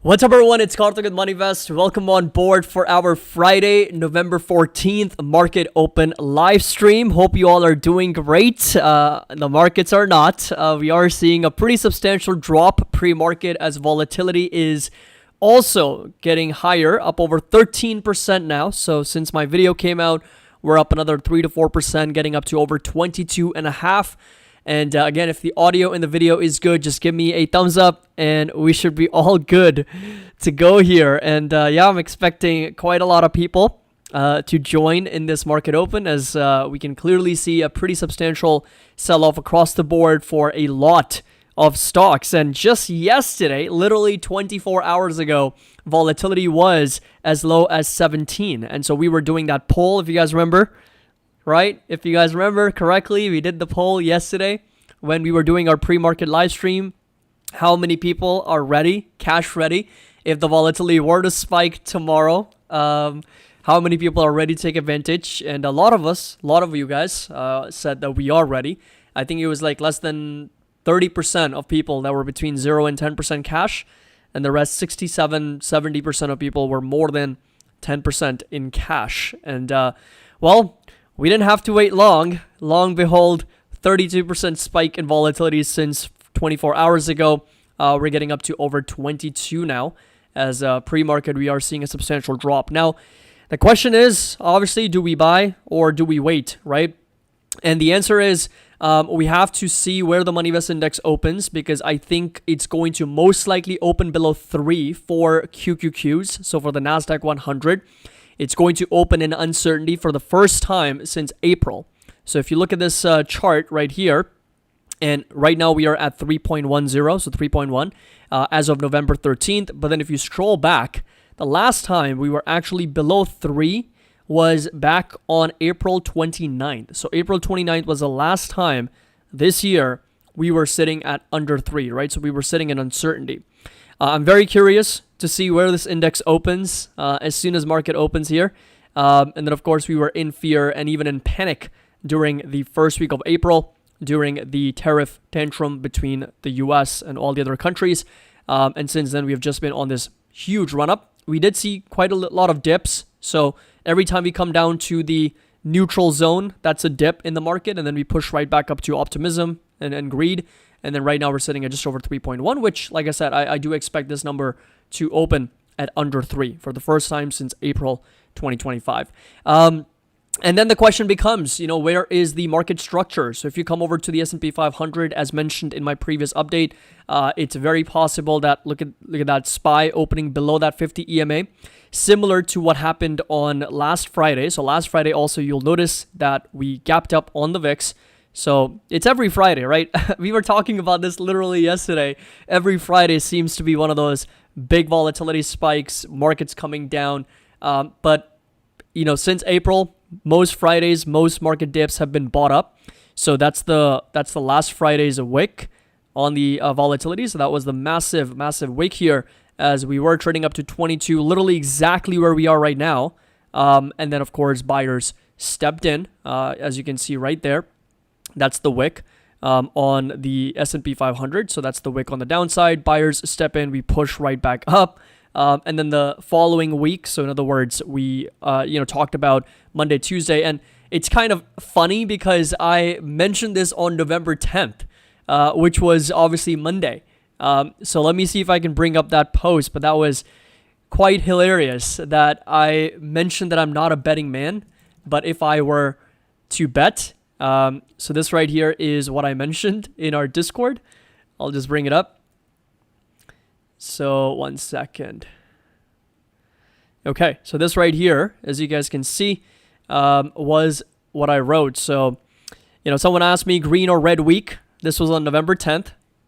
What's up, everyone? It's Karthik with MoneyVest. Welcome on board for our Friday, November 14th market open live stream. Hope you all are doing great. The markets are not. We are seeing a pretty substantial drop pre-market as volatility is also getting higher, up over 13% now. So since my video came out, we're up another 3 to 4%, getting up to over 22.5%. And again, if the audio in the video is good, just give me a thumbs up and we should be all good to go here. And yeah, I'm expecting quite a lot of people to join in this market open, as we can clearly see a pretty substantial sell-off across the board for a lot of stocks. And just yesterday, literally 24 hours ago, volatility was as low as 17. And so we were doing that poll, if you guys remember. Right? If you guys remember correctly, we did the poll yesterday when we were doing our pre-market live stream. How many people are ready, cash ready, if the volatility were to spike tomorrow? How many people are ready to take advantage? And a lot of you guys said that we are ready. I think it was like less than 30% of people that were between 0 and 10% cash. And the rest, 70% of people were more than 10% in cash. And well, we didn't have to wait long. Long behold, 32% spike in volatility since 24 hours ago. We're getting up to over 22 now. As pre-market, we are seeing a substantial drop. Now, the question is, obviously, do we buy or do we wait, right? And the answer is we have to see where the MoneyVest index opens, because I think it's going to most likely open below 3 for QQQs. So for the NASDAQ 100. It's going to open in uncertainty for the first time since April. So if you look at this chart right here, and right now we are at 3.10, so 3.1 as of November 13th. But then if you scroll back, the last time we were actually below 3 was back on April 29th. So April 29th was the last time this year we were sitting at under 3, right? So we were sitting in uncertainty. I'm very curious to see where this index opens as soon as market opens here. And then, of course, we were in fear and even in panic during the first week of April, during the tariff tantrum between the US and all the other countries. And since then, we have just been on this huge run-up. We did see quite a lot of dips. So every time we come down to the neutral zone, that's a dip in the market. And then we push right back up to optimism and greed. And then right now we're sitting at just over 3.1, which, like I said, I do expect this number to open at under 3 for the first time since April 2025. And then the question becomes, where is the market structure? So if you come over to the S&P 500, as mentioned in my previous update, it's very possible that, look at that SPY opening below that 50 EMA, similar to what happened on last Friday. So last Friday also, you'll notice that we gapped up on the VIX. So it's every Friday, right? We were talking about this literally yesterday. Every Friday seems to be one of those big volatility spikes, markets coming down. But, since April, most Fridays, most market dips have been bought up. So that's the last Friday's wick on the volatility. So that was the massive wick here as we were trading up to 22, literally exactly where we are right now. And then, of course, buyers stepped in, as you can see right there. That's the wick on the S&P 500. So that's the wick on the downside. Buyers step in. We push right back up. And then the following week, so in other words, we talked about Monday, Tuesday. And it's kind of funny because I mentioned this on November 10th, which was obviously Monday. So let me see if I can bring up that post. But that was quite hilarious that I mentioned that I'm not a betting man. But if I were to bet... so this right here is what I mentioned in our Discord. I'll just bring it up. So 1 second. Okay, so this right here, as you guys can see, was what I wrote. So, someone asked me green or red week. This was on November 10th.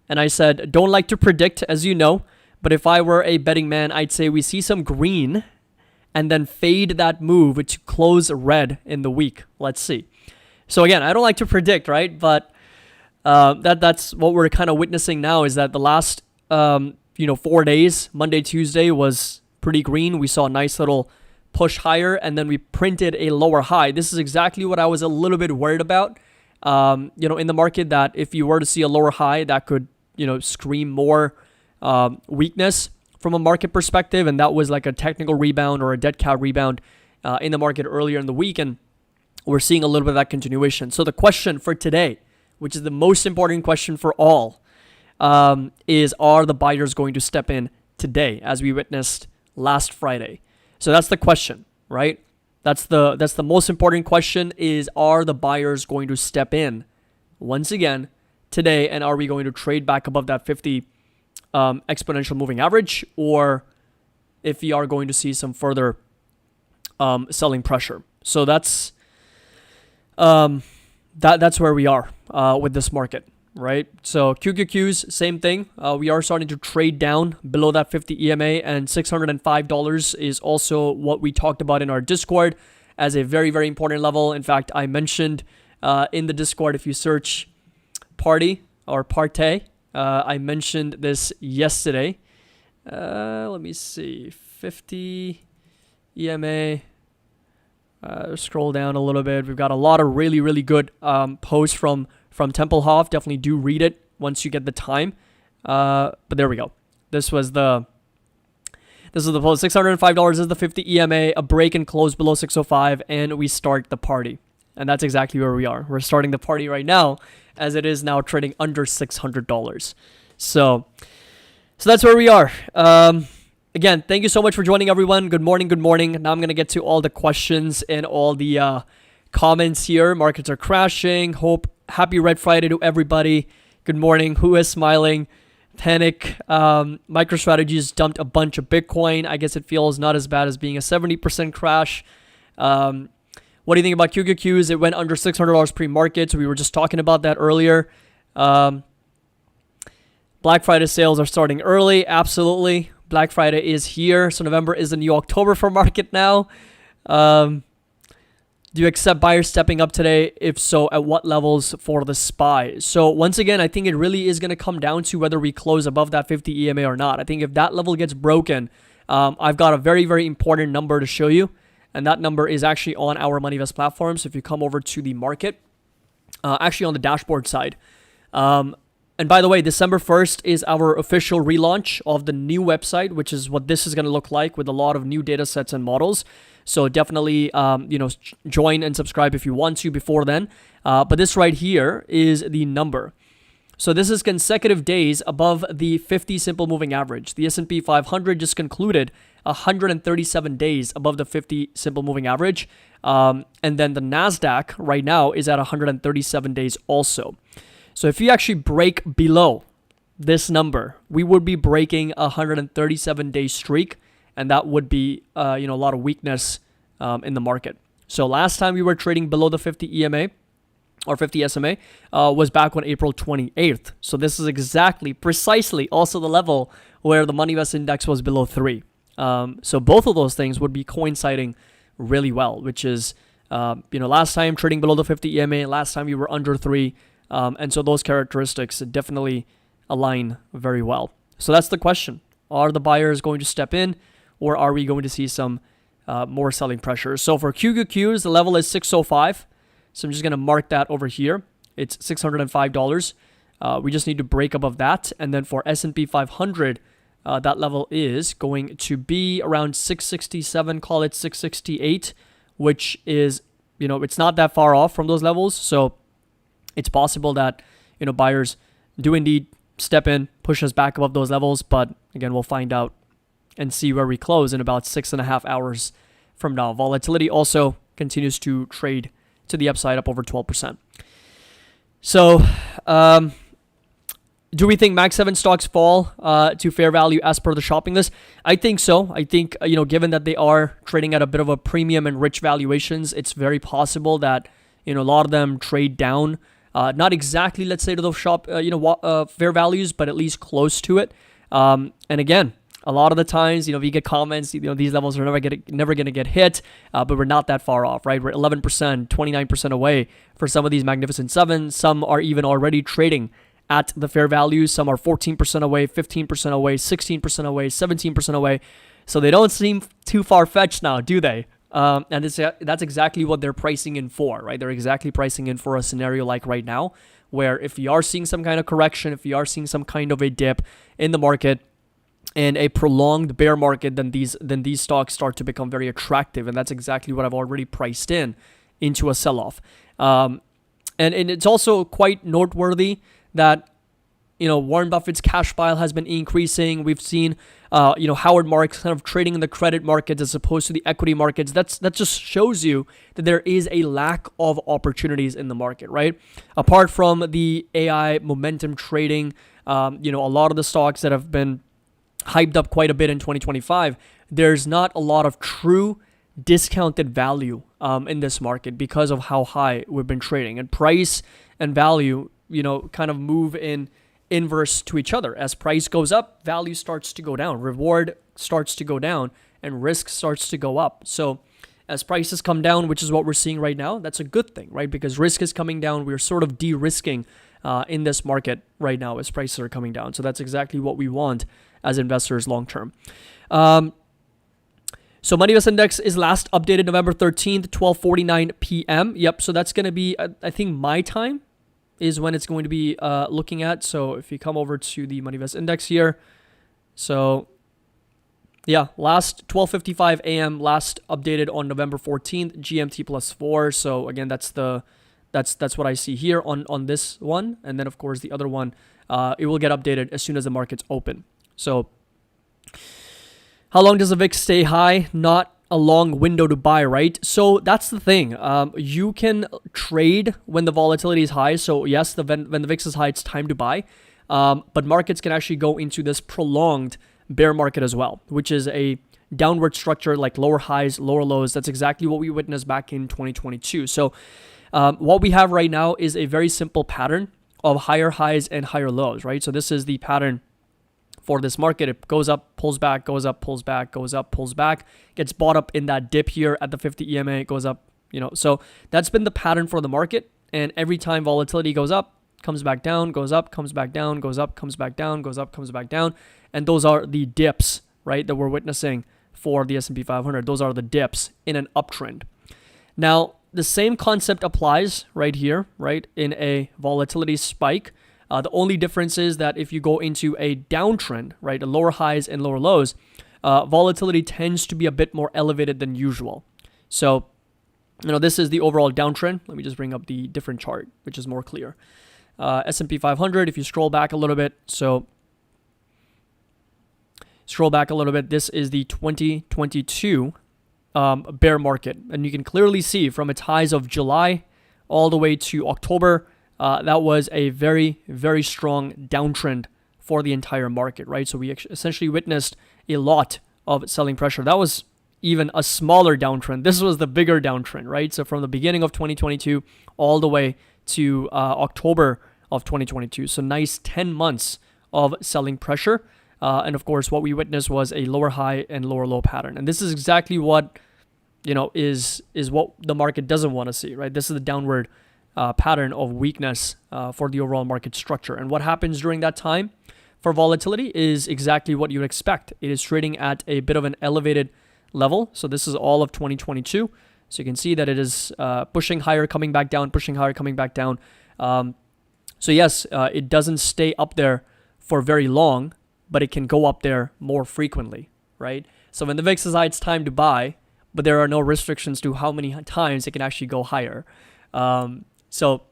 And I said, don't like to predict, as you know. But if I were a betting man, I'd say we see some green and then fade that move to close red in the week. Let's see. So again, I don't like to predict, right? But that's what we're kind of witnessing now, is that the last 4 days, Monday, Tuesday, was pretty green. We saw a nice little push higher, and then we printed a lower high. This is exactly what I was a little bit worried about, in the market, that if you were to see a lower high, that could, scream more weakness from a market perspective, and that was like a technical rebound or a dead cat rebound in the market earlier in the week, and we're seeing a little bit of that continuation. So the question for today, which is the most important question for all, is are the buyers going to step in today, as we witnessed last Friday? So that's the question, right? That's the most important question, is are the buyers going to step in once again today, and are we going to trade back above that 50 exponential moving average, or if we are going to see some further selling pressure? So that's where we are with this market, right? So QQQs, same thing. We are starting to trade down below that 50 EMA, and $605 is also what we talked about in our Discord as a very, very important level. In fact, I mentioned in the Discord, if you search party or parte, I mentioned this yesterday. Let me see, 50 EMA. Scroll down a little bit. We've got a lot of really, really good posts from Tempelhof. Definitely do read it once you get the time. But there we go. This is the post. $605 is the 50 EMA, a break and close below 605, and we start the party. And that's exactly where we are. We're starting the party right now, as it is now trading under $600. So that's where we are. Again, thank you so much for joining, everyone. Good morning, good morning. Now I'm going to get to all the questions and all the comments here. Markets are crashing. Happy Red Friday to everybody. Good morning. Who is smiling? Panic. MicroStrategy's dumped a bunch of Bitcoin. I guess it feels not as bad as being a 70% crash. What do you think about QQQs? It went under $600 pre-market, so we were just talking about that earlier. Black Friday sales are starting early. Absolutely. Black Friday is here, so November is the new October for market now. Do you accept buyers stepping up today? If so, at what levels for the SPY? So once again, I think it really is going to come down to whether we close above that 50 EMA or not. I think if that level gets broken, I've got a very, very important number to show you, and that number is actually on our MoneyVest platform. So if you come over to the market, actually on the dashboard side, and by the way, December 1st is our official relaunch of the new website, which is what this is going to look like with a lot of new data sets and models. So definitely, join and subscribe if you want to before then. But this right here is the number. So this is consecutive days above the 50 simple moving average. The S&P 500 just concluded 137 days above the 50 simple moving average. And then the NASDAQ right now is at 137 days also. So if you actually break below this number, we would be breaking a 137-day streak, and that would be a lot of weakness in the market. So last time we were trading below the 50 EMA or 50 SMA was back on April 28th. So this is precisely also the level where the MoneyVest index was below 3. So both of those things would be coinciding really well, which is last time trading below the 50 EMA, last time we were under 3. And so those characteristics definitely align very well. So that's the question. Are the buyers going to step in, or are we going to see some more selling pressure? So for QQQs, the level is 605. So I'm just going to mark that over here. It's $605. We just need to break above that. And then for S&P 500, that level is going to be around 667, call it 668, which is, it's not that far off from those levels. So it's possible that, buyers do indeed step in, push us back above those levels. But again, we'll find out and see where we close in about 6.5 hours from now. Volatility also continues to trade to the upside, up over 12%. So, do we think Max 7 stocks fall to fair value as per the shopping list? I think so. I think, given that they are trading at a bit of a premium and rich valuations, it's very possible that, a lot of them trade down. Not exactly, let's say, to those fair values, but at least close to it. And again, a lot of the times, we get comments, these levels are never going to get hit, but we're not that far off, right? We're 11%, 29% away for some of these Magnificent Seven. Some are even already trading at the fair value. Some are 14% away, 15% away, 16% away, 17% away. So they don't seem too far-fetched now, do they? And that's exactly what they're pricing in for, right? They're exactly pricing in for a scenario like right now, where if you are seeing some kind of correction, if you are seeing some kind of a dip in the market, and a prolonged bear market, then these stocks start to become very attractive, and that's exactly what I've already priced into a sell-off. And it's also quite noteworthy that Warren Buffett's cash pile has been increasing. We've seen Howard Marks kind of trading in the credit markets as opposed to the equity markets. That just shows you that there is a lack of opportunities in the market, right? Apart from the AI momentum trading, a lot of the stocks that have been hyped up quite a bit in 2025, there's not a lot of true discounted value in this market because of how high we've been trading. And price and value, kind of move in inverse to each other. As price goes up, value starts to go down, reward starts to go down, and risk starts to go up. So as prices come down, which is what we're seeing right now, that's a good thing, right? Because risk is coming down. We're sort of de-risking in this market right now as prices are coming down. So that's exactly what we want as investors long term. So MoneyVest Index is last updated November 13th, 12:49 p.m. Yep, so that's going to be, I think my time is when it's going to be looking at. So if you come over to the MoneyVest Index here, so yeah, last 12:55 a.m. last updated on November 14th, GMT +4. So again, that's what I see here on this one, and then of course the other one, it will get updated as soon as the markets open. So how long does the VIX stay high? Not a long window to buy, right? So that's the thing. You can trade when the volatility is high. So yes, when the VIX is high, it's time to buy. But markets can actually go into this prolonged bear market as well, which is a downward structure, like lower highs, lower lows. That's exactly what we witnessed back in 2022. So what we have right now is a very simple pattern of higher highs and higher lows, right? So this is the pattern for this market. It goes up, pulls back, goes up, pulls back, goes up, pulls back, gets bought up in that dip here at the 50 EMA, it goes up, so that's been the pattern for the market. And every time volatility goes up, comes back down, goes up, comes back down, goes up, comes back down, goes up, comes back down. And those are the dips, right, that we're witnessing for the S&P 500. Those are the dips in an uptrend. Now, the same concept applies right here, right, in a volatility spike. The only difference is that if you go into a downtrend, right, a lower highs and lower lows, volatility tends to be a bit more elevated than usual. So, this is the overall downtrend. Let me just bring up the different chart, which is more clear. S&P 500, if you scroll back a little bit, this is the 2022 bear market. And you can clearly see from its highs of July all the way to October, that was a very, very strong downtrend for the entire market, right? So we essentially witnessed a lot of selling pressure. That was even a smaller downtrend. This was the bigger downtrend, right? So from the beginning of 2022 all the way to October of 2022. So nice 10 months of selling pressure. And of course, what we witnessed was a lower high and lower low pattern. And this is exactly what, is what the market doesn't want to see, right? This is the downward pattern of weakness for the overall market structure. And what happens during that time for volatility is exactly what you would expect. It is trading at a bit of an elevated level. So this is all of 2022. So you can see that it is pushing higher, coming back down, pushing higher, coming back down. So yes, it doesn't stay up there for very long, but it can go up there more frequently, right? So when the VIX is high, it's time to buy, but there are no restrictions to how many times it can actually go higher. So,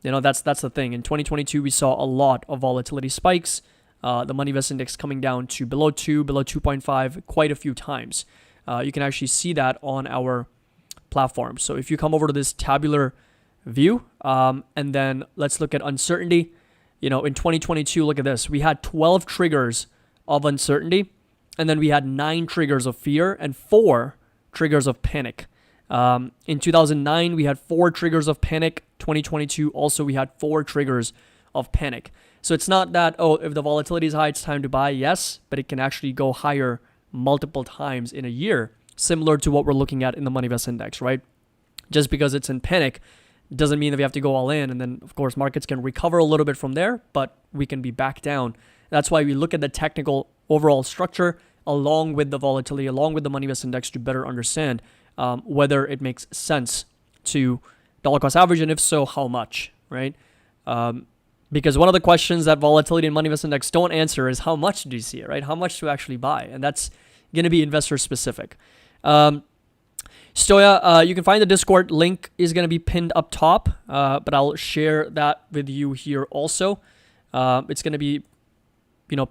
that's the thing. In 2022, we saw a lot of volatility spikes. The MoneyVest Index coming down to below 2, below 2.5 quite a few times. You can actually see that on our platform. So if you come over to this tabular view, and then let's look at uncertainty. In 2022, look at this. We had 12 triggers of uncertainty, and then we had 9 triggers of fear and 4 triggers of panic. In 2009, we had 4 triggers of panic. 2022, also we had 4 triggers of panic. So it's not that, if the volatility is high, it's time to buy. Yes, but it can actually go higher multiple times in a year, similar to what we're looking at in the MoneyVest Index, right? Just because it's in panic doesn't mean that we have to go all in. And then, of course, markets can recover a little bit from there, but we can be back down. That's why we look at the technical overall structure along with the volatility, along with the MoneyVest Index to better understand whether it makes sense to dollar cost average, and if so, how much, right? Because one of the questions that Volatility and Money Invest Index don't answer is how much do you see it, right? How much to actually buy? And that's going to be investor specific. Stoya, you can find the Discord link is going to be pinned up top, but I'll share that with you here also. It's going to be,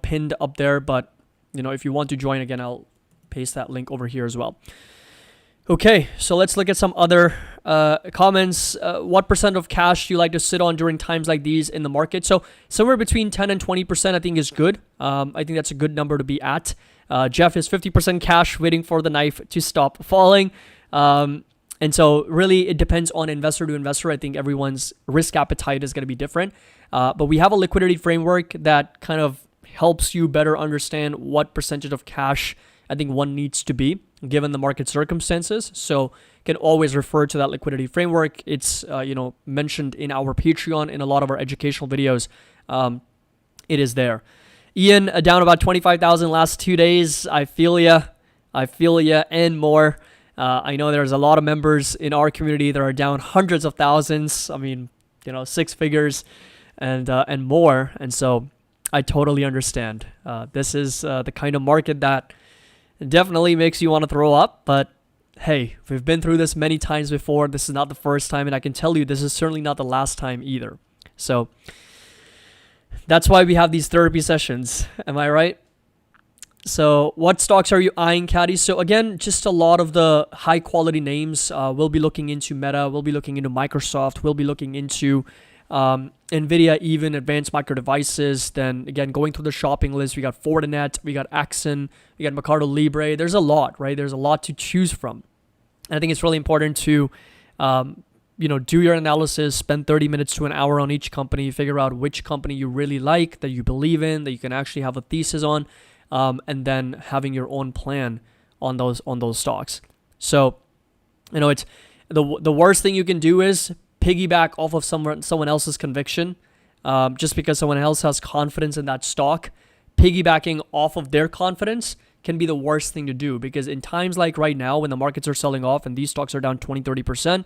pinned up there, but, if you want to join again, I'll paste that link over here as well. Okay, so let's look at some other comments. What percent of cash do you like to sit on during times like these in the market? So somewhere between 10 and 20% I think is good. I think that's a good number to be at. Jeff is 50% cash waiting for the knife to stop falling. And so really it depends on investor to investor. I think everyone's risk appetite is going to be different. But we have a liquidity framework that kind of helps you better understand what percentage of cash I think one needs to be given the market circumstances. So can always refer to that liquidity framework. It's mentioned in our Patreon in a lot of our educational videos. It is there. Ian, down about 25,000 last 2 days. I feel ya and more. I know there's a lot of members in our community that are down hundreds of thousands. I mean, 6 figures and more. And so I totally understand. This is the kind of market that definitely makes you want to throw up, but hey, we've been through this many times before. This is not the first time, and I can tell you this is certainly not the last time either. So that's why we have these therapy sessions. Am I right? So what stocks are you eyeing, Caddy? So again, just a lot of the high quality names. We'll be looking into Meta. We'll be looking into Microsoft. We'll be looking into NVIDIA, even Advanced Micro Devices. Then again, going through the shopping list, we got Fortinet, we got Axon, we got Mercado Libre. There's a lot, right? There's a lot to choose from. And I think it's really important to, do your analysis, spend 30 minutes to an hour on each company, figure out which company you really like, that you believe in, that you can actually have a thesis on, and then having your own plan on those stocks. So, it's the worst thing you can do is piggyback off of someone else's conviction, just because someone else has confidence in that stock. Piggybacking off of their confidence can be the worst thing to do, because in times like right now when the markets are selling off and these stocks are down 20-30%,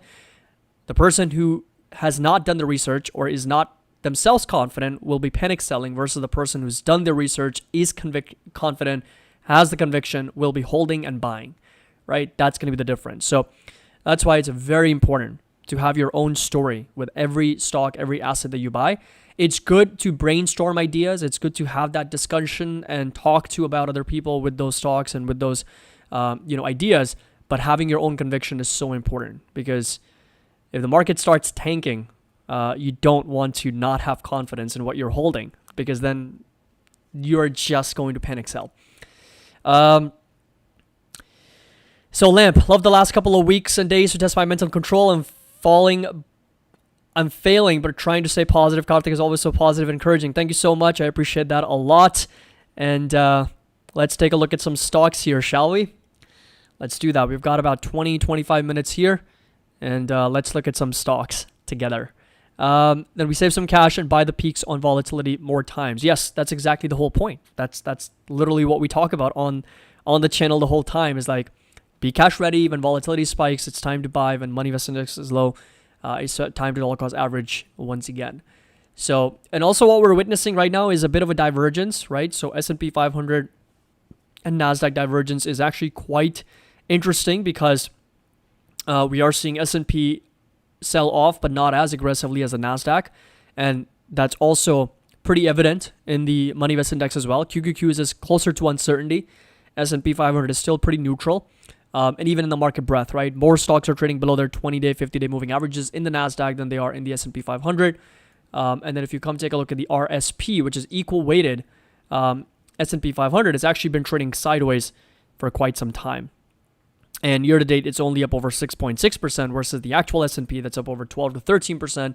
the person who has not done the research or is not themselves confident will be panic selling, versus the person who's done their research, is confident, has the conviction, will be holding and buying, right? That's going to be the difference. So that's why it's very important to have your own story with every stock, every asset that you buy. It's good to brainstorm ideas. It's good to have that discussion and talk to about other people with those stocks and with those, ideas. But having your own conviction is so important, because if the market starts tanking, you don't want to not have confidence in what you're holding, because then you're just going to panic sell. So Lamp, love the last couple of weeks and days to test my mental control. I'm failing, but trying to stay positive. Karthik is always so positive and encouraging. Thank you so much. I appreciate that a lot. And let's take a look at some stocks here, shall we? Let's do that. We've got about 20-25 minutes here, and let's look at some stocks together. Then we save some cash and buy the peaks on volatility more times. Yes, that's exactly the whole point. That's literally what we talk about on the channel the whole time, is like, be cash ready. When volatility spikes, it's time to buy. When money invest index is low, it's time to dollar cost average once again. So, and also what we're witnessing right now is a bit of a divergence, right? So S&P 500 and NASDAQ divergence is actually quite interesting, because we are seeing S&P sell off, but not as aggressively as the NASDAQ. And that's also pretty evident in the money invest index as well. QQQ is closer to uncertainty. S&P 500 is still pretty neutral. And even in the market breadth, right? More stocks are trading below their 20-day, 50-day moving averages in the NASDAQ than they are in the S&P 500. And then if you come take a look at the RSP, which is equal weighted S&P 500, it's actually been trading sideways for quite some time. And year to date, it's only up over 6.6% versus the actual S&P that's up over 12 to 13%.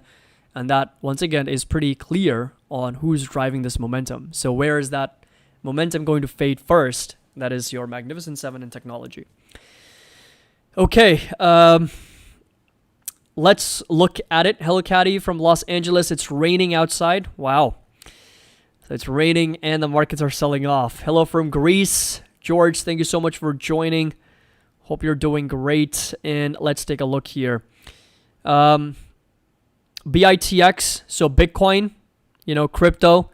And that, once again, is pretty clear on who's driving this momentum. So where is that momentum going to fade first? That is your Magnificent Seven in technology. Okay, let's look at it. Hello, Caddy from Los Angeles. It's raining outside. Wow. So it's raining and the markets are selling off. Hello from Greece. George, thank you so much for joining. Hope you're doing great. And let's take a look here. BITX, so Bitcoin, Crypto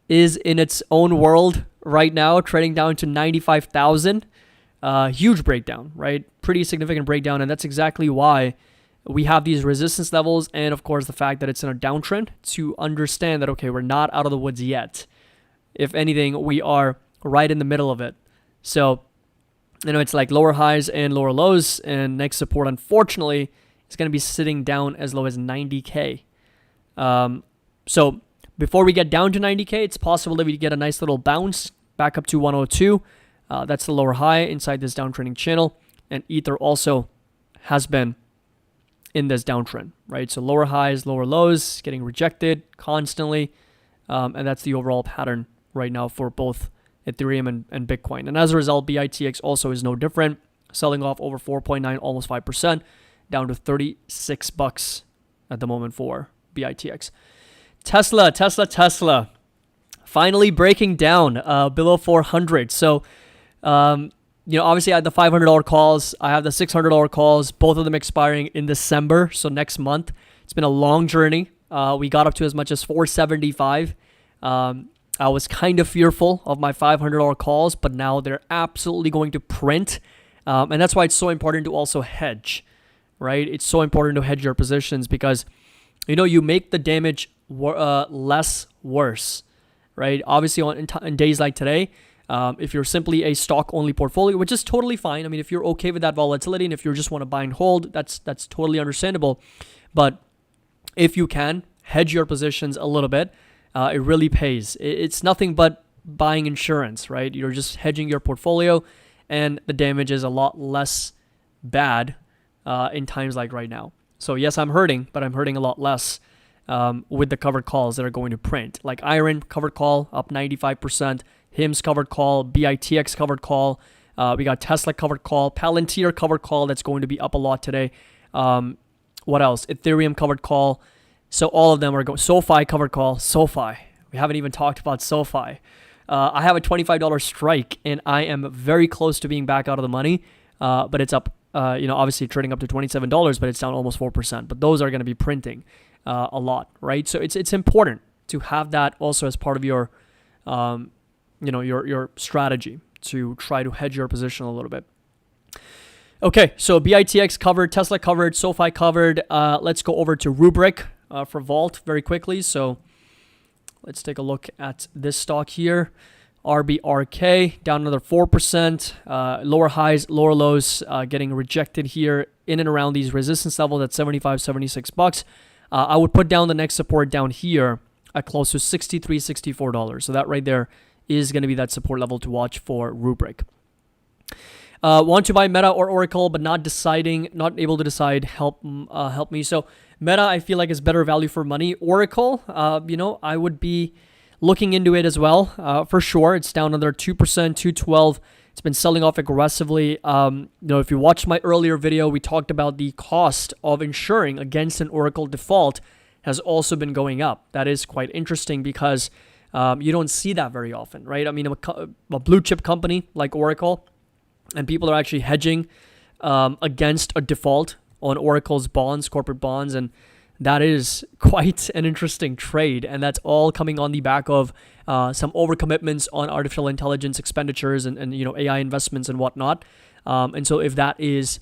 is in its own world right now, trading down to 95,000. Huge breakdown, right? Pretty significant breakdown. And that's exactly why we have these resistance levels. And of course, the fact that it's in a downtrend to understand that, okay, we're not out of the woods yet. If anything, we are right in the middle of it. So, it's like lower highs and lower lows. And next support, unfortunately, is going to be sitting down as low as 90K. So before we get down to 90K, it's possible that we get a nice little bounce back up to 102. That's the lower high inside this downtrending channel. And Ether also has been in this downtrend, right? So lower highs, lower lows, getting rejected constantly. And that's the overall pattern right now for both Ethereum and Bitcoin. And as a result, BITX also is no different, selling off over 4.9, almost 5%, down to $36 at the moment for BITX. Tesla. Finally breaking down below 400. So, obviously I had the $500 calls. I have the $600 calls, both of them expiring in December. So next month. It's been a long journey. We got up to as much as 475. I was kind of fearful of my $500 calls, but now they're absolutely going to print. And that's why it's so important to also hedge, right? It's so important to hedge your positions because, you make the damage less worse, right? Obviously, in days like today, if you're simply a stock-only portfolio, which is totally fine. I mean, if you're okay with that volatility and if you just want to buy and hold, that's totally understandable. But if you can hedge your positions a little bit, it really pays. It's nothing but buying insurance, right? You're just hedging your portfolio, and the damage is a lot less bad in times like right now. So yes, I'm hurting, but I'm hurting a lot less with the covered calls that are going to print. Like Iron covered call up 95%, HIMS covered call, BITX covered call. We got Tesla covered call, Palantir covered call that's going to be up a lot today. What else? Ethereum covered call. So all of them are going. SoFi covered call. SoFi. We haven't even talked about SoFi. I have a $25 strike, and I am very close to being back out of the money. But it's up, obviously trading up to $27, but it's down almost 4%. But those are going to be printing a lot, right? So it's important to have that also as part of your, your strategy to try to hedge your position a little bit. Okay, so BITX covered, Tesla covered, SoFi covered. Let's go over to Rubrik for Vault very quickly. So let's take a look at this stock here. RBRK down another 4%. Lower highs, lower lows getting rejected here in and around these resistance levels at $76. I would put down the next support down here at close to $63, $64. So that right there is going to be that support level to watch for Rubrik. Want to buy Meta or Oracle, but not able to decide. Help me. So Meta, I feel like is better value for money. Oracle, I would be looking into it as well, for sure. It's down another 2%, 212. It's been selling off aggressively. If you watched my earlier video, we talked about the cost of insuring against an Oracle default has also been going up. That is quite interesting because you don't see that very often, right? I mean, a blue chip company like Oracle, and people are actually hedging against a default on Oracle's bonds, corporate bonds, and that is quite an interesting trade. And that's all coming on the back of some overcommitments on artificial intelligence expenditures and AI investments and whatnot. And so if that is,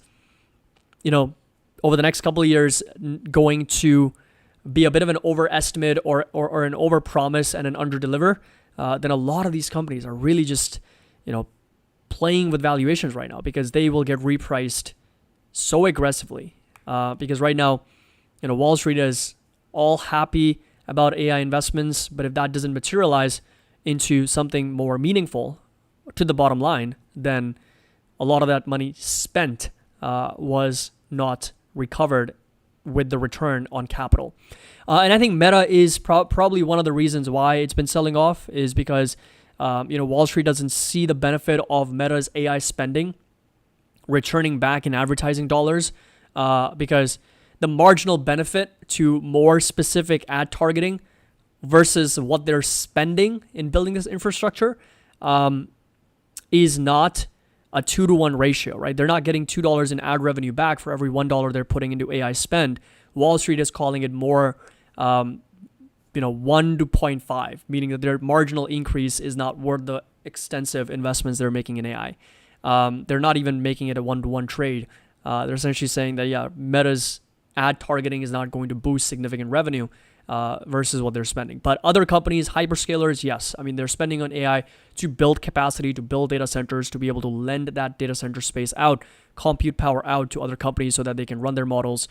over the next couple of years going to be a bit of an overestimate or an overpromise and an underdeliver, then a lot of these companies are really just, playing with valuations right now because they will get repriced so aggressively. Because right now, Wall Street is all happy about AI investments, but if that doesn't materialize into something more meaningful to the bottom line, then a lot of that money spent was not recovered with the return on capital. And I think Meta is probably one of the reasons why it's been selling off is because Wall Street doesn't see the benefit of Meta's AI spending returning back in advertising dollars because the marginal benefit to more specific ad targeting versus what they're spending in building this infrastructure is not a 2-to-1 ratio, right? They're not getting $2 in ad revenue back for every $1 they're putting into AI spend. Wall Street is calling it more, 1 to 0.5, meaning that their marginal increase is not worth the extensive investments they're making in AI. They're not even making it a one-to-one trade. They're essentially saying that, yeah, Meta's ad targeting is not going to boost significant revenue versus what they're spending. But other companies, hyperscalers, yes. I mean, they're spending on AI to build capacity, to build data centers, to be able to lend that data center space out, compute power out to other companies so that they can run their models.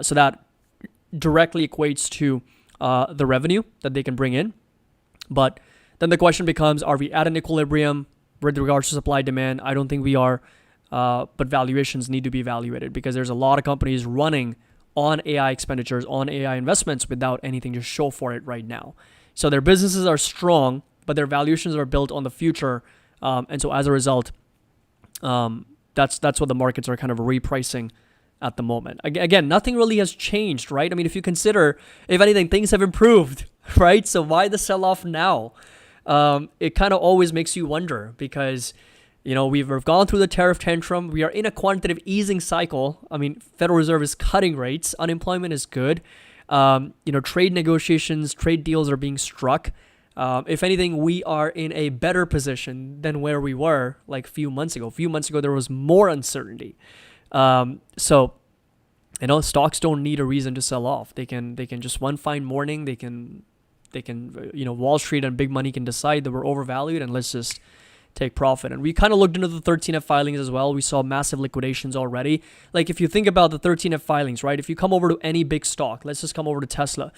So that directly equates to the revenue that they can bring in. But then the question becomes, are we at an equilibrium with regards to supply demand? I don't think we are, but valuations need to be evaluated because there's a lot of companies running on AI expenditures, on AI investments without anything to show for it right now. So their businesses are strong, but their valuations are built on the future. And so as a result, that's what the markets are kind of repricing at the moment. Again, nothing really has changed, right? I mean, if you consider, if anything, things have improved, right? So why the sell-off now? It kind of always makes you wonder because, we've gone through the tariff tantrum. We are in a quantitative easing cycle. I mean, Federal Reserve is cutting rates. Unemployment is good. Trade negotiations, trade deals are being struck. If anything, we are in a better position than where we were like a few months ago. A few months ago, there was more uncertainty. So stocks don't need a reason to sell off. They can just one fine morning, they can Wall Street and big money can decide that we're overvalued and let's just take profit. And we kind of looked into the 13F filings as well. We saw massive liquidations already. Like if you think about the 13F filings, right? If you come over to any big stock, let's just come over to Tesla.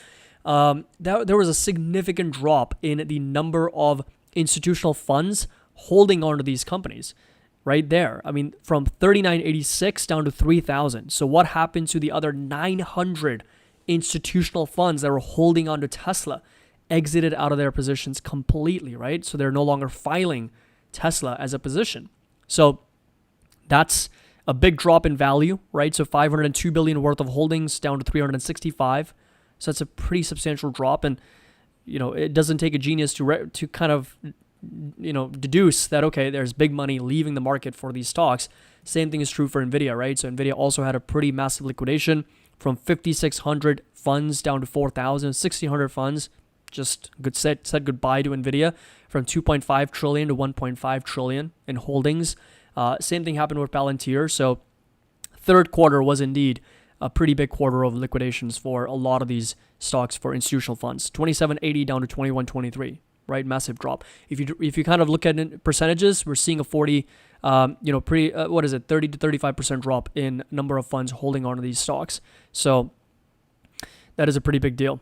There was a significant drop in the number of institutional funds holding on to these companies. Right there. I mean, from 3986 down to 3,000. So what happened to the other 900 institutional funds that were holding on to Tesla? Exited out of their positions completely, right? So they're no longer filing Tesla as a position. So that's a big drop in value, right? So 502 billion worth of holdings down to 365. So that's a pretty substantial drop. And, it doesn't take a genius to kind of deduce that, okay, there's big money leaving the market for these stocks. Same thing is true for NVIDIA, right? So NVIDIA also had a pretty massive liquidation from 5,600 funds down to 4,000, 1,600 funds. Just said goodbye to NVIDIA from 2.5 trillion to 1.5 trillion in holdings. Same thing happened with Palantir. So third quarter was indeed a pretty big quarter of liquidations for a lot of these stocks for institutional funds. 2780 down to 2123. Right, massive drop. If you kind of look at percentages, we're seeing a 30 to 35% drop in number of funds holding on to these stocks. So that is a pretty big deal.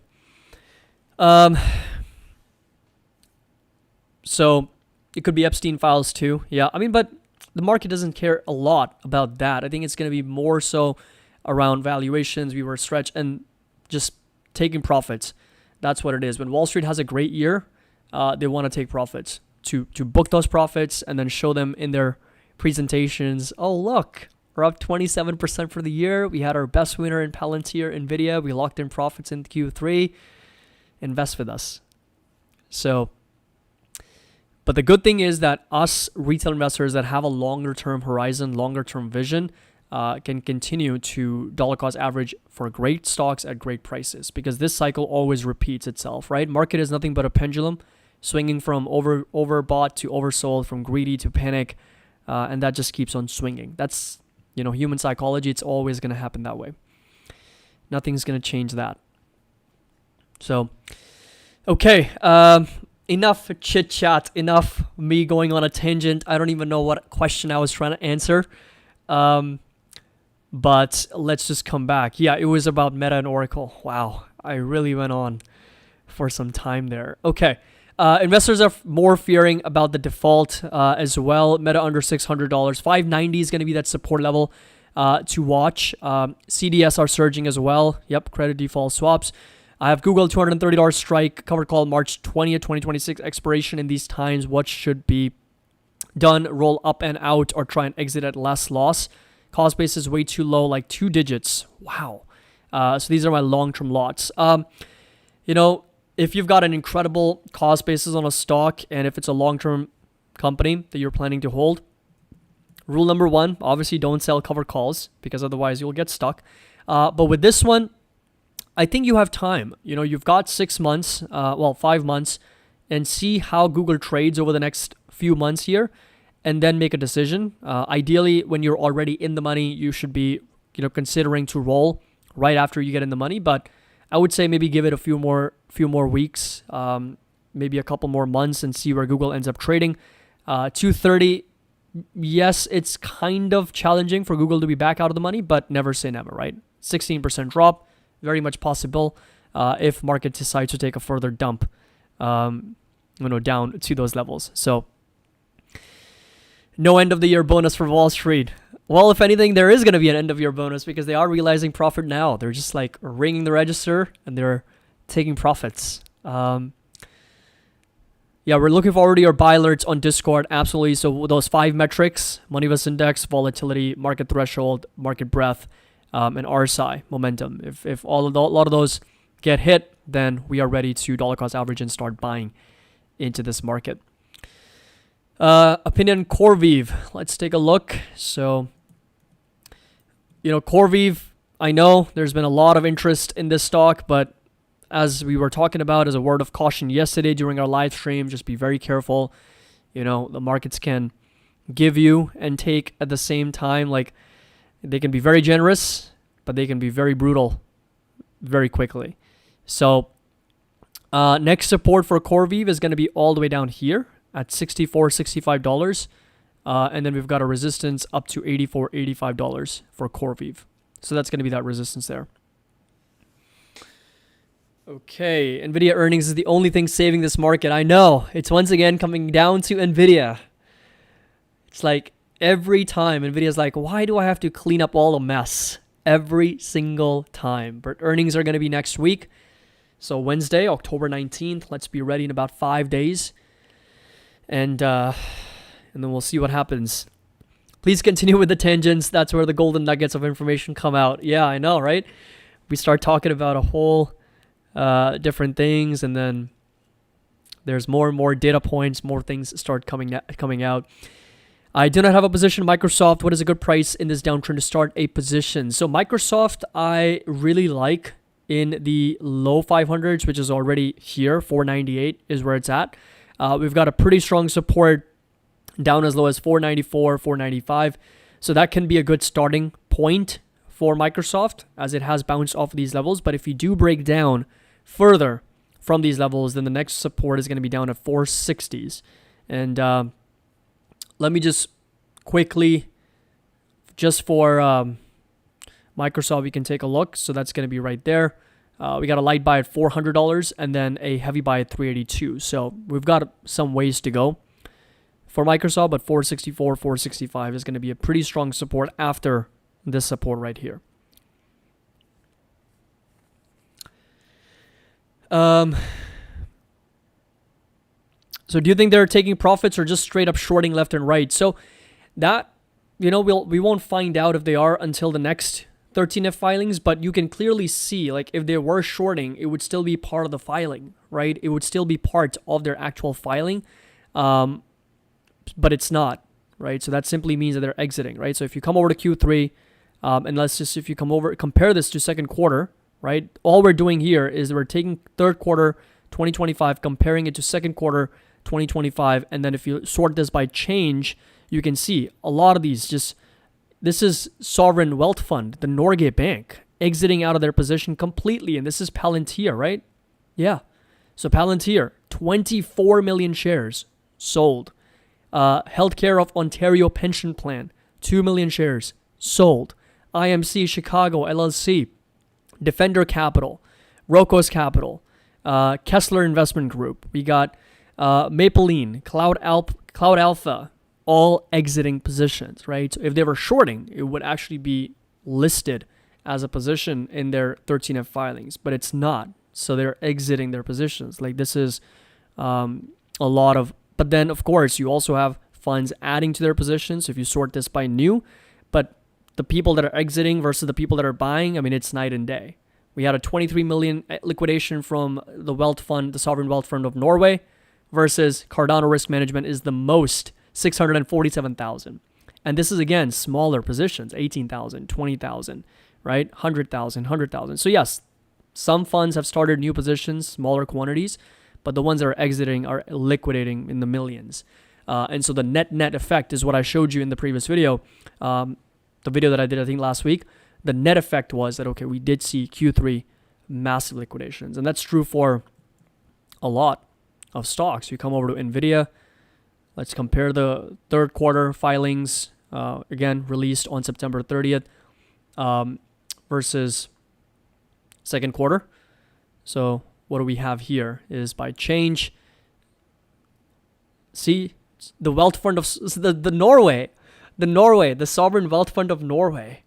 So it could be Epstein files too. Yeah, I mean, but the market doesn't care a lot about that. I think it's going to be more so around valuations. We were stretched and just taking profits. That's what it is. When Wall Street has a great year, they want to take profits to book those profits and then show them in their presentations. Oh, look, we're up 27% for the year. We had our best winner in Palantir, NVIDIA. We locked in profits in Q3. Invest with us. So, but the good thing is that us retail investors that have a longer term horizon, longer term vision, can continue to dollar cost average for great stocks at great prices because this cycle always repeats itself, right? Market is nothing but a pendulum swinging from overbought to oversold, from greedy to panic, and that just keeps on swinging. That's, human psychology. It's always going to happen that way. Nothing's going to change that. So, okay, enough chit chat, enough me going on a tangent. I don't even know what question I was trying to answer. But let's just come back. Yeah, it was about Meta and Oracle. Wow, I really went on for some time there. Okay. Investors are more fearing about the default as well. Meta under $600. 590 is going to be that support level to watch. CDS are surging as well. Yep, credit default swaps. I have Google $230 strike, covered call March 20th, 2026 expiration. In these times, what should be done? Roll up and out or try and exit at less loss. Cost base is way too low, like 2 digits. Wow. So these are my long-term lots. If you've got an incredible cost basis on a stock and if it's a long-term company that you're planning to hold, rule number 1, obviously don't sell covered calls because otherwise you'll get stuck. But with this one, I think you have time. You've got 6 months, 5 months, and see how Google trades over the next few months here, and then make a decision. Ideally, when you're already in the money, you should be, considering to roll right after you get in the money. But I would say maybe give it a few more weeks, maybe a couple more months, and see where Google ends up trading. 230. Yes, it's kind of challenging for Google to be back out of the money, but never say never, right? 16% drop, very much possible if market decides to take a further dump, down to those levels. So no end of the year bonus for Wall Street. Well, if anything, there is going to be an end of year bonus because they are realizing profit now. They're just like ringing the register and they're taking profits. Yeah, we're looking forward to your buy alerts on Discord. Absolutely. So those 5 metrics: MoneyVest index, volatility, market threshold, market breadth, and RSI momentum. If a lot of those get hit, then we are ready to dollar cost average and start buying into this market. Opinion CoreVive. Let's take a look. So, CoreVive, I know there's been a lot of interest in this stock, but as we were talking about as a word of caution yesterday during our live stream, just be very careful. The markets can give you and take at the same time. Like, they can be very generous, but they can be very brutal very quickly. So next support for CoreVive is going to be all the way down here at $64, $65. And then we've got a resistance up to $84, $85 for CoreVive. So that's going to be that resistance there. Okay, NVIDIA earnings is the only thing saving this market. I know. It's once again coming down to NVIDIA. It's like every time NVIDIA's like, why do I have to clean up all the mess? Every single time. But earnings are going to be next week. So Wednesday, October 19th. Let's be ready in about 5 days. And then we'll see what happens. Please continue with the tangents. That's where the golden nuggets of information come out. Yeah, I know, right? We start talking about a whole different things, and then there's more and more data points, more things start coming out. I do not have a position in Microsoft. What is a good price in this downtrend to start a position? So Microsoft, I really like in the low 500s, which is already here. 498 is where it's at. We've got a pretty strong support down as low as 494, 495. So that can be a good starting point for Microsoft as it has bounced off of these levels. But if you do break down further from these levels, then the next support is going to be down at 460s. And let me just quickly, just for Microsoft, we can take a look. So that's going to be right there. We got a light buy at $400 and then a heavy buy at $382. So we've got some ways to go for Microsoft, but 464, 465 is going to be a pretty strong support after this support right here. So do you think they're taking profits or just straight up shorting left and right? So that, we won't find out if they are until the next 13F filings, but you can clearly see, like, if they were shorting, it would still be part of the filing, right? It would still be part of their actual filing, but it's not, right? So that simply means that they're exiting, right? So if you come over to Q3, and if you compare this to second quarter, right? All we're doing here is we're taking third quarter 2025, comparing it to second quarter 2025. And then if you sort this by change, you can see a lot of these this is Sovereign Wealth Fund, the Norgay Bank, exiting out of their position completely. And this is Palantir, right? Yeah. So Palantir, 24 million shares sold. Healthcare of Ontario Pension Plan, 2 million shares sold. IMC Chicago LLC, Defender Capital, Rocos Capital, Kessler Investment Group. We got Mapeline, Cloud Alpha, all exiting positions, right? So if they were shorting, it would actually be listed as a position in their 13F filings, but it's not. So they're exiting their positions. Like, this is a lot of, but then of course you also have funds adding to their positions. So if you sort this by new, but the people that are exiting versus the people that are buying, I mean, it's night and day. We had a 23 million liquidation from the wealth fund, the Sovereign Wealth Fund of Norway, versus Cardano Risk Management is the most, 647,000. And this is, again, smaller positions, 18,000, 20,000, right? 100,000, 100,000. So yes, Some funds have started new positions, smaller quantities, but the ones that are exiting are liquidating in the millions. And so the net effect is what I showed you in the previous video, the video that I did, I think, last week. The net effect was that, okay, we did see Q3 massive liquidations. And that's true for a lot of stocks. You come over to NVIDIA. Let's compare the third quarter filings, again, released on September 30th versus second quarter. So what do we have here is by change. See, the wealth fund of the sovereign wealth fund of Norway,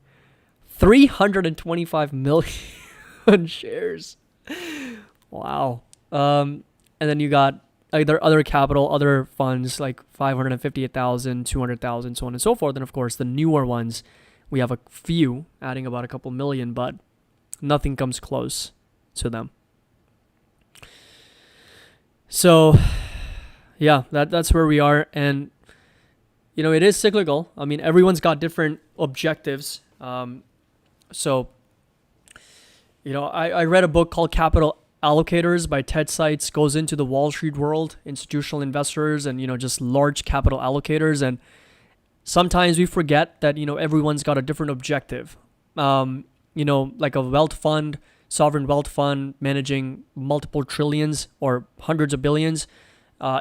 325 million shares. Wow. And then you got either other capital, other funds like 558,000, 200,000, so on and so forth. And of course, the newer ones, we have a few adding about a couple million, but nothing comes close to them. So yeah, that's where we are. And, you know, it is cyclical. I mean, everyone's got different objectives. So, you know, I read a book called Capital Allocators by Ted Seitz, goes into the Wall Street world, institutional investors, and, you know, just large capital allocators. And sometimes we forget that, you know, everyone's got a different objective. You know, like a wealth fund, sovereign wealth fund managing multiple trillions or hundreds of billions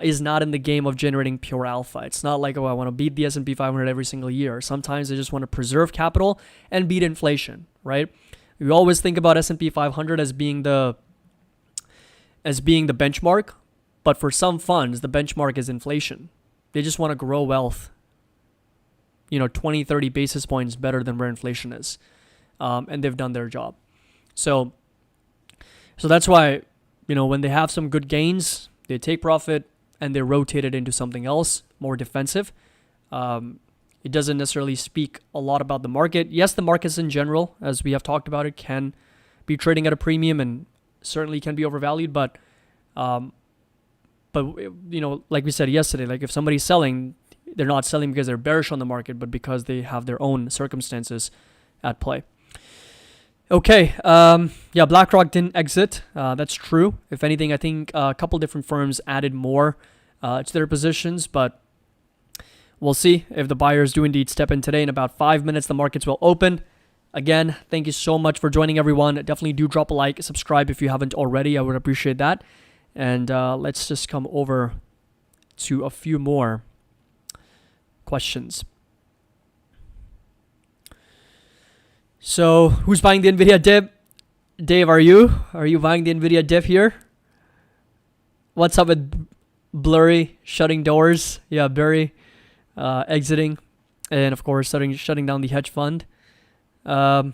is not in the game of generating pure alpha. It's not like, oh, I want to beat the S&P 500 every single year. Sometimes they just want to preserve capital and beat inflation, right? We always think about S&P 500 as being the benchmark, but for some funds, the benchmark is inflation. They just want to grow wealth, you know, 20, 30 basis points better than where inflation is. And they've done their job. So that's why, you know, when they have some good gains, they take profit and they rotate it into something else, more defensive. It doesn't necessarily speak a lot about the market. Yes, the markets in general, as we have talked about it, can be trading at a premium and certainly can be overvalued. But you know, like we said yesterday, like if somebody's selling, they're not selling because they're bearish on the market, but because they have their own circumstances at play. Okay, yeah, BlackRock didn't exit. That's true. If anything, I think a couple different firms added more to their positions, but we'll see if the buyers do indeed step in today. In about 5 minutes, the markets will open. Again, thank you so much for joining, everyone. Definitely do drop a like, subscribe if you haven't already. I would appreciate that. And let's just come over to a few more questions. So, who's buying the NVIDIA dip? Dave, are you buying the NVIDIA dip here? What's up with Blurry shutting doors? Yeah, Barry exiting. And of course, shutting down the hedge fund. What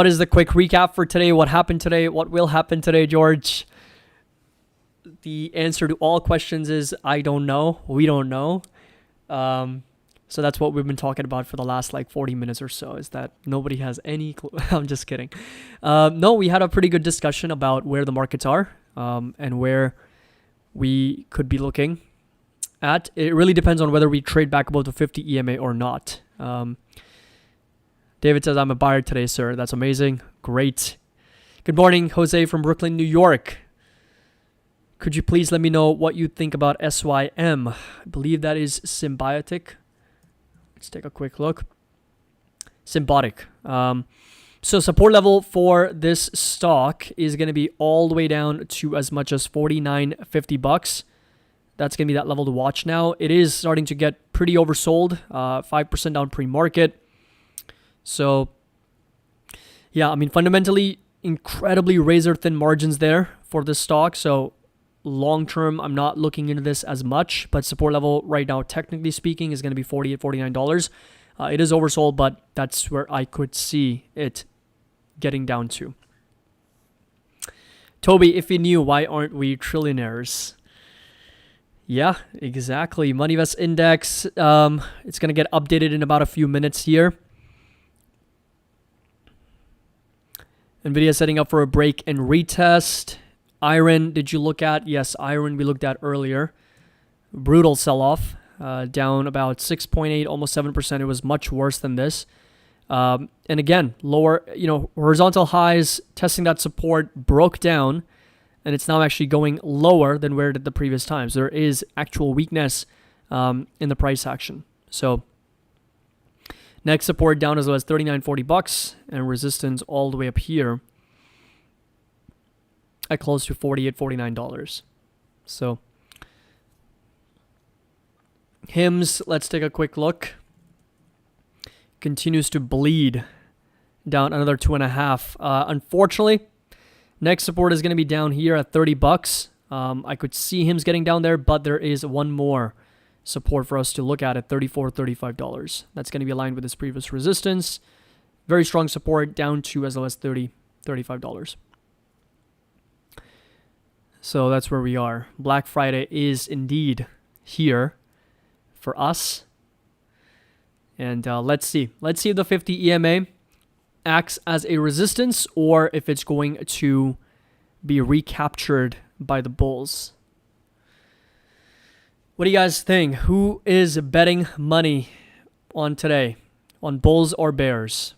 is the quick recap for today? What happened today? What will happen today, George? The answer to all questions is I don't know. We don't know. So that's what we've been talking about for the last like 40 minutes or so, is that nobody has any clue. I'm just kidding. No, we had a pretty good discussion about where the markets are and where we could be looking at. It really depends on whether we trade back above the 50 EMA or not. David says, I'm a buyer today, sir. That's amazing. Great. Good morning, Jose from Brooklyn, New York. Could you please let me know what you think about SYM? I believe that is Symbiotic. Let's take a quick look. Symbiotic. So support level for this stock is going to be all the way down to as much as $49.50. That's going to be that level to watch now. It is starting to get pretty oversold, 5% down pre-market. So, yeah, I mean, fundamentally, incredibly razor-thin margins there for this stock. So, long-term, I'm not looking into this as much, but support level right now, technically speaking, is going to be $48, $49. It is oversold, but that's where I could see it getting down to. Toby, if you knew, why aren't we trillionaires? Yeah, exactly. MoneyVest Index, it's going to get updated in about a few minutes here. NVIDIA setting up for a break and retest. Iron, did you look at? Yes, Iron we looked at earlier. Brutal sell-off, down about 6.8, almost 7%. It was much worse than this. And again, lower, horizontal highs, testing that support, broke down, and it's now actually going lower than where it did the previous times. There is actual weakness in the price action. So next support down as low as $39.40 and resistance all the way up here at close to $48, $49. So HIMS, let's take a quick look. Continues to bleed down another 2.5. Unfortunately, next support is going to be down here at $30. I could see HIMS getting down there, but there is one more support for us to look at $34, $35. That's going to be aligned with this previous resistance. Very strong support down to as low as $30, $35. So that's where we are. Black Friday is indeed here for us. And let's see if the 50 EMA acts as a resistance or if it's going to be recaptured by the bulls. What do you guys think? Who is betting money on today? On bulls or bears?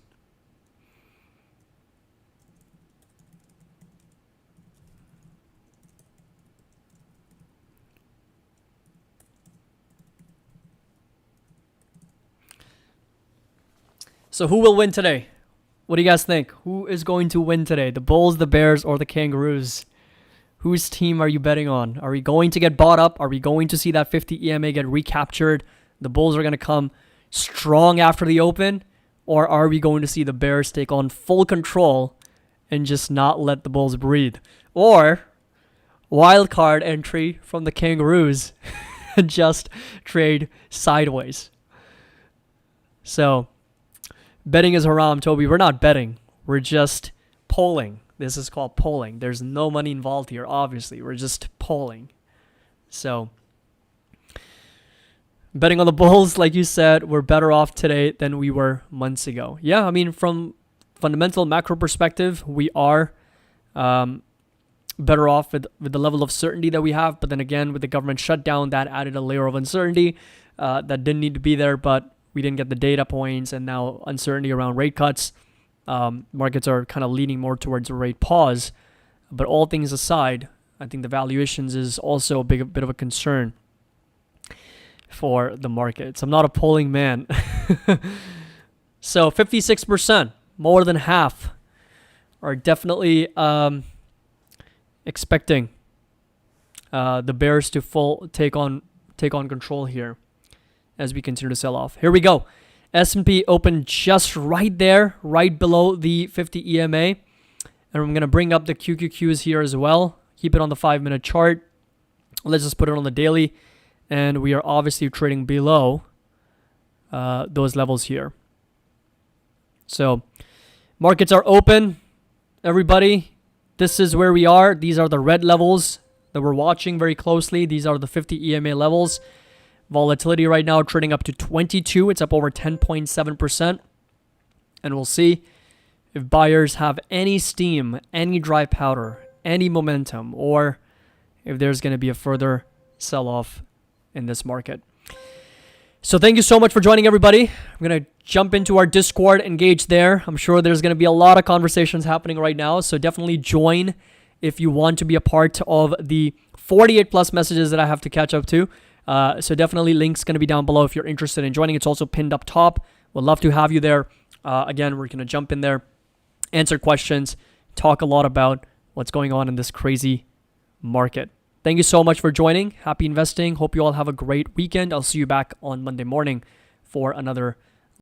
So who will win today? What do you guys think? Who is going to win today? The bulls, the bears, or the kangaroos? Whose team are you betting on? Are we going to get bought up? Are we going to see that 50 EMA get recaptured? The bulls are going to come strong after the open? Or are we going to see the bears take on full control and just not let the bulls breathe? Or wild card entry from the kangaroos and just trade sideways? So betting is haram, Toby. We're not betting. We're just polling. This is called polling. There's no money involved here, obviously. We're just polling. So betting on the bulls, like you said, we're better off today than we were months ago. Yeah, I mean, from fundamental macro perspective, we are better off with the level of certainty that we have. But then again, with the government shutdown, that added a layer of uncertainty that didn't need to be there, but we didn't get the data points, and now uncertainty around rate cuts. Markets are kind of leaning more towards a rate pause. But all things aside, I think the valuations is also a bit of a concern for the markets. I'm not a polling man. So 56%, more than half, are definitely expecting the bears to take on control here as we continue to sell off. Here we go. S&P opened just right there, right below the 50 EMA. And I'm going to bring up the QQQs here as well. Keep it on the 5-minute chart. Let's just put it on the daily. And we are obviously trading below those levels here. So markets are open. Everybody, this is where we are. These are the red levels that we're watching very closely. These are the 50 EMA levels. Volatility right now trading up to 22. It's up over 10.7%. And we'll see if buyers have any steam, any dry powder, any momentum, or if there's going to be a further sell-off in this market. So thank you so much for joining, everybody. I'm going to jump into our Discord, engage there. I'm sure there's going to be a lot of conversations happening right now. So definitely join if you want to be a part of the 48 plus messages that I have to catch up to. So definitely link's going to be down below if you're interested in joining. It's also pinned up top. We'd love to have you there. Again, we're going to jump in there, answer questions, talk a lot about what's going on in this crazy market. Thank you so much for joining. Happy investing. Hope you all have a great weekend. I'll see you back on Monday morning for another